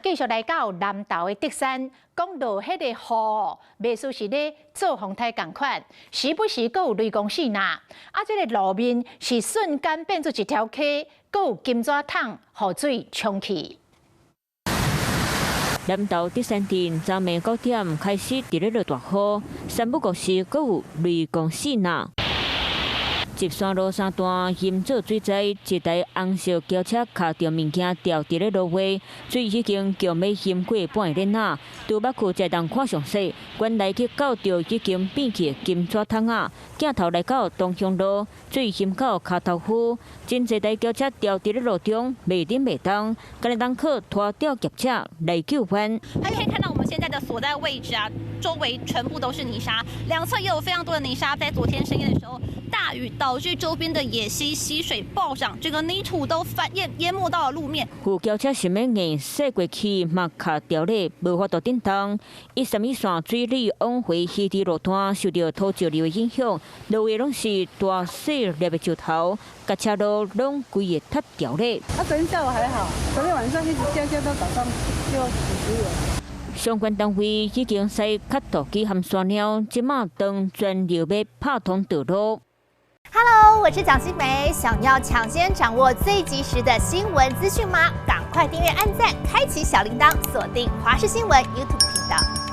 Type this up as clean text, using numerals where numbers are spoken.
继续来到南投的德山，讲到迄个雨哦，袂输是咧做风台共款，时不时阁有雷公死呐。这个路面是瞬间变做一条溪，阁有金纸桶雨水冲去。南投德山镇昨暝9点开始伫咧落大雨，三不五时阁有雷公死呐。 集山路三段淹做水灾，一台红色轿车卡着物件掉伫咧路尾，水已经强要淹过半个脸啊！拄捌去才当看详细，原来去到着已经变去金纸桶啊！镜头来到东乡路，水淹到骹头夫，真侪台轿车掉伫咧路中，袂顶袂当，今日当去拖吊夹车来救援。大家可以看到我们现在的所在位置啊，周围全部都是泥沙，两侧也有非常多的泥沙。在昨天深夜的时候，大雨导致周边的野溪溪水暴涨，这个泥土都淹没到了路面。副轿车想要硬驶过去，嘛卡掉咧，无法度顶动。131线水里往回西堤路段受到土石流的影响，路位拢是大细粒的石头，甲车路拢规个塌掉咧。昨天下午还好，昨天晚上一直下到早上就50元。 相关单位已经使卡土机和山鸟，即马当全力要拍通道路。Hello， 我是蒋欣梅。想要抢先掌握最及时的新闻资讯吗？赶快订阅、按赞、开启小铃铛，锁定华视新闻 YouTube 频道。